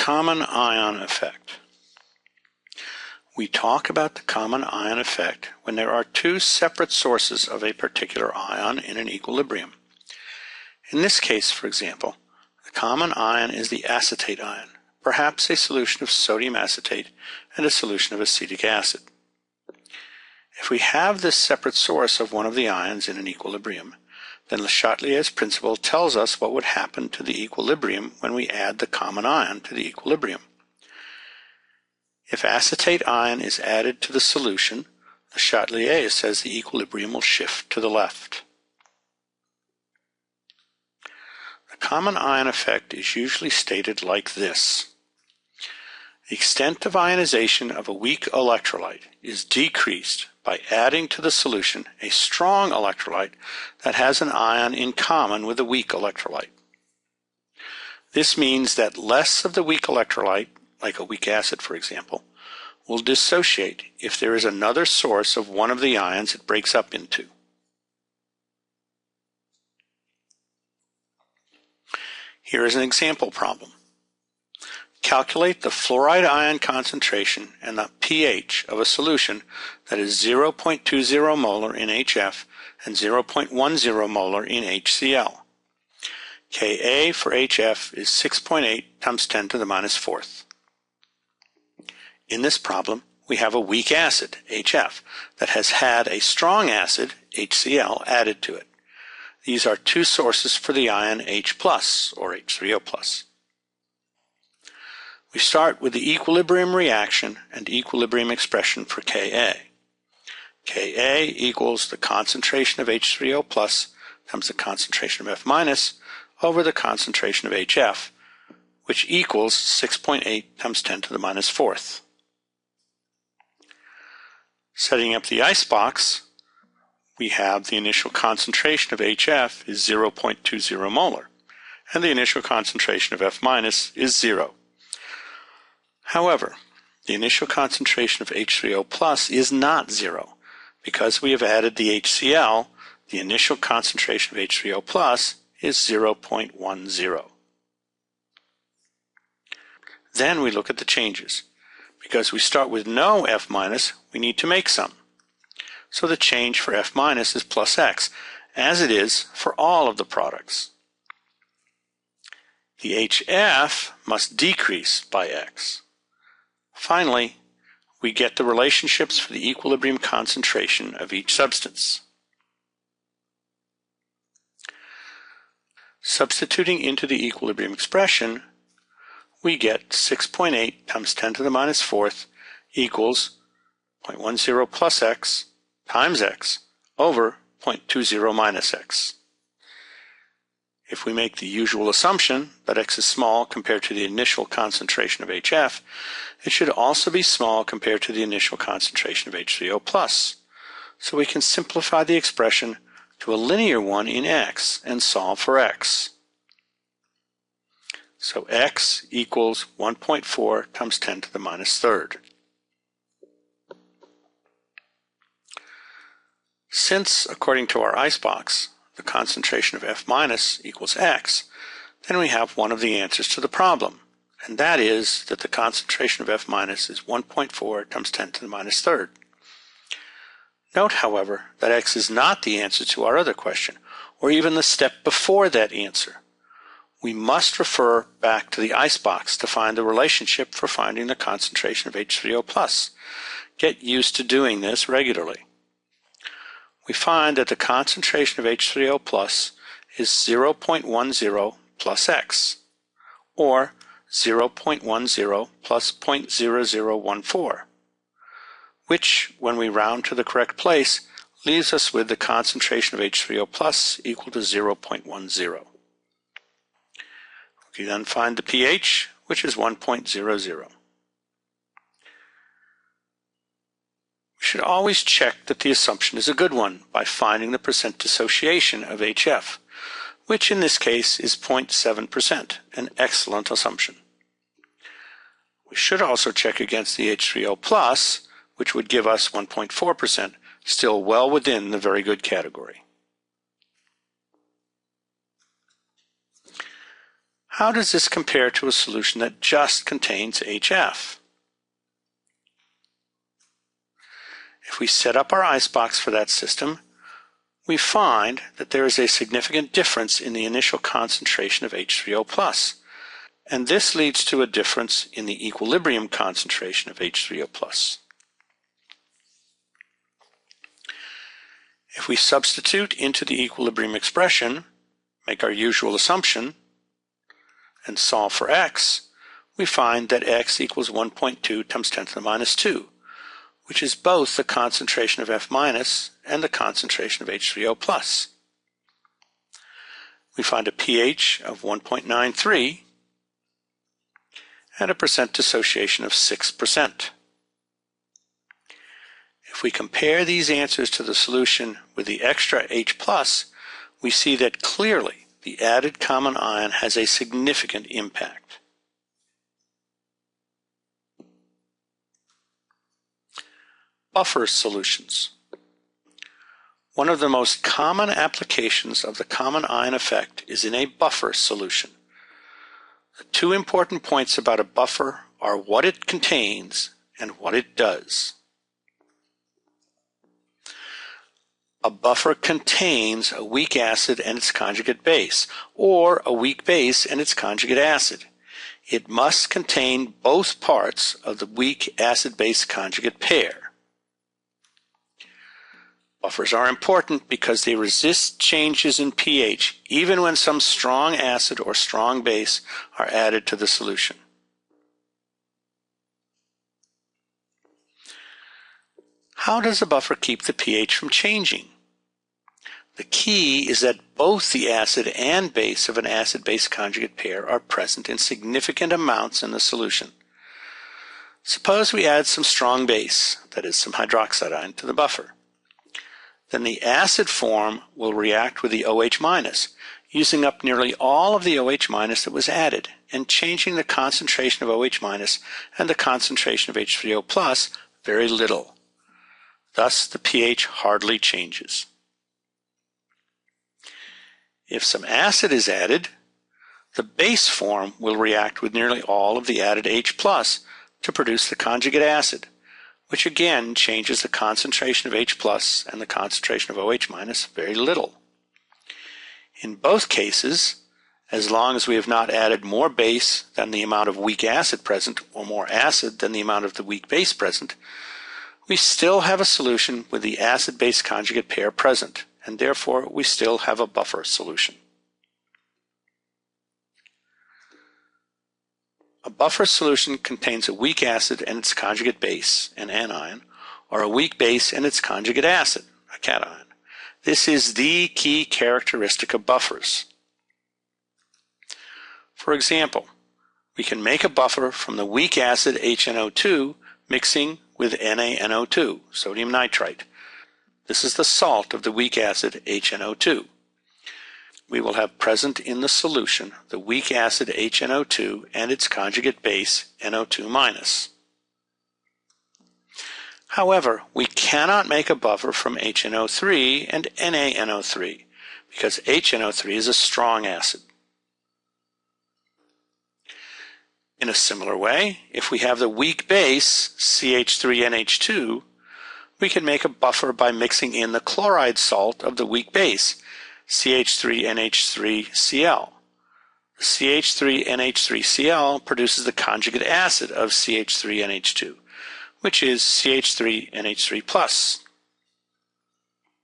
common ion effect. We talk about the common ion effect when there are two separate sources of a particular ion in an equilibrium. In this case, for example, the common ion is the acetate ion, perhaps a solution of sodium acetate and a solution of acetic acid. If we have this separate source of one of the ions in an equilibrium, then Le Chatelier's principle tells us what would happen to the equilibrium when we add the common ion to the equilibrium. If acetate ion is added to the solution, Le Chatelier says the equilibrium will shift to the left. The common ion effect is usually stated like this. The extent of ionization of a weak electrolyte is decreased by adding to the solution a strong electrolyte that has an ion in common with a weak electrolyte. This means that less of the weak electrolyte, like a weak acid for example, will dissociate if there is another source of one of the ions it breaks up into. Here is an example problem. Calculate the fluoride ion concentration and the pH of a solution that is 0.20 molar in HF and 0.10 molar in HCl. Ka for HF is 6.8 times 10 to the minus fourth. In this problem, we have a weak acid, HF, that has had a strong acid, HCl, added to it. These are two sources for the ion H+, or H3O+. We start with the equilibrium reaction and equilibrium expression for Ka. Ka equals the concentration of H3O+ times the concentration of F- over the concentration of HF, which equals 6.8 times 10 to the minus fourth. Setting up the icebox, we have the initial concentration of HF is 0.20 molar, and the initial concentration of F- is 0. However, the initial concentration of H3O+ is not 0. Because we have added the HCl, the initial concentration of H3O+ is 0.10. Then we look at the changes. Because we start with no F-, we need to make some. So the change for F- is plus X, as it is for all of the products. The HF must decrease by X. Finally, we get the relationships for the equilibrium concentration of each substance. Substituting into the equilibrium expression, we get 6.8 times 10 to the minus fourth equals 0.10 plus X times X over 0.20 minus X. If we make the usual assumption that X is small compared to the initial concentration of HF, it should also be small compared to the initial concentration of H3O+. So we can simplify the expression to a linear one in X and solve for X. So X equals 1.4 times 10 to the minus third. Since, according to our icebox, the concentration of F- equals X, then we have one of the answers to the problem, and that is that the concentration of F- is 1.4 times 10 to the minus third. Note, however, that X is not the answer to our other question, or even the step before that answer. We must refer back to the icebox to find the relationship for finding the concentration of H3O+. Get used to doing this regularly. We find that the concentration of H3O+ is 0.10 plus X, or 0.10 plus 0.0014, which, when we round to the correct place, leaves us with the concentration of H3O+ equal to 0.10. We then find the pH, which is 1.00. We should always check that the assumption is a good one by finding the percent dissociation of HF, which in this case is 0.7%, an excellent assumption. We should also check against the H3O+, which would give us 1.4%, still well within the very good category. How does this compare to a solution that just contains HF? If we set up our icebox for that system, we find that there is a significant difference in the initial concentration of H3O+, and this leads to a difference in the equilibrium concentration of H3O+. If we substitute into the equilibrium expression, make our usual assumption, and solve for x, we find that x equals 1.2 times 10 to the minus 2, which is both the concentration of F- and the concentration of H3O+. We find a pH of 1.93 and a percent dissociation of 6%. If we compare these answers to the solution with the extra H+, we see that clearly the added common ion has a significant impact. Buffer solutions. One of the most common applications of the common ion effect is in a buffer solution. The two important points about a buffer are what it contains and what it does. A buffer contains a weak acid and its conjugate base, or a weak base and its conjugate acid. It must contain both parts of the weak acid-base conjugate pair. Buffers are important because they resist changes in pH even when some strong acid or strong base are added to the solution. How does a buffer keep the pH from changing? The key is that both the acid and base of an acid-base conjugate pair are present in significant amounts in the solution. Suppose we add some strong base, that is some hydroxide ion, to the buffer. Then the acid form will react with the OH-, using up nearly all of the OH- that was added and changing the concentration of OH- and the concentration of H3O+ very little. Thus, the pH hardly changes. If some acid is added, the base form will react with nearly all of the added H+ to produce the conjugate acid, which again changes the concentration of H+ and the concentration of OH- very little. In both cases, as long as we have not added more base than the amount of weak acid present or more acid than the amount of the weak base present, we still have a solution with the acid-base conjugate pair present, and therefore we still have a buffer solution. A buffer solution contains a weak acid and its conjugate base, an anion, or a weak base and its conjugate acid, a cation. This is the key characteristic of buffers. For example, we can make a buffer from the weak acid HNO2 mixing with NaNO2, sodium nitrite. This is the salt of the weak acid HNO2. We will have present in the solution the weak acid HNO2 and its conjugate base NO2-. However, we cannot make a buffer from HNO3 and NaNO3 because HNO3 is a strong acid. In a similar way, if we have the weak base CH3NH2, we can make a buffer by mixing in the chloride salt of the weak base, CH3NH3Cl. The CH3NH3Cl produces the conjugate acid of CH3NH2, which is CH3NH3+.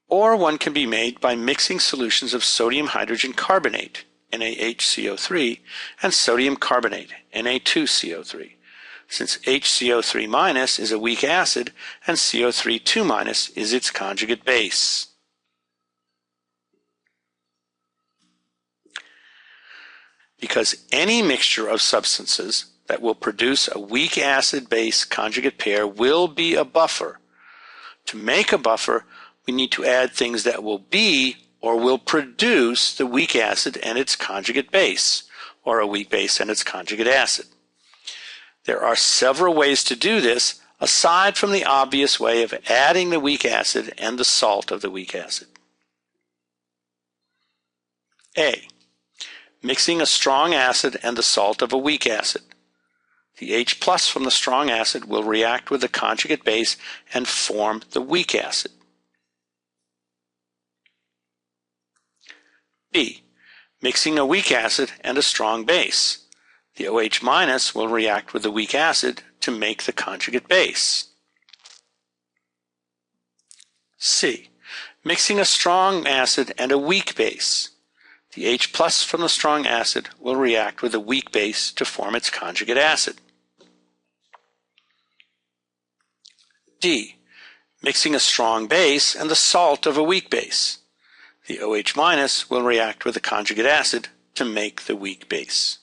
Or one can be made by mixing solutions of sodium hydrogen carbonate, NaHCO3, and sodium carbonate, Na2CO3. Since HCO3- is a weak acid and CO3 is its conjugate base. Because any mixture of substances that will produce a weak acid-base conjugate pair will be a buffer. To make a buffer, we need to add things that will be or will produce the weak acid and its conjugate base, or a weak base and its conjugate acid. There are several ways to do this, aside from the obvious way of adding the weak acid and the salt of the weak acid. A. mixing a strong acid and the salt of a weak acid. The H plus from the strong acid will react with the conjugate base and form the weak acid. B. Mixing a weak acid and a strong base. The OH minus will react with the weak acid to make the conjugate base. C. Mixing a strong acid and a weak base. The H plus from the strong acid will react with the weak base to form its conjugate acid. D. Mixing a strong base and the salt of a weak base. The OH minus will react with the conjugate acid to make the weak base.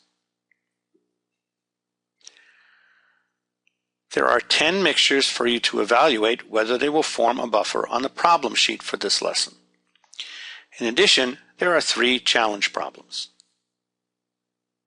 There are 10 mixtures for you to evaluate whether they will form a buffer on the problem sheet for this lesson. In addition, there are 3 challenge problems.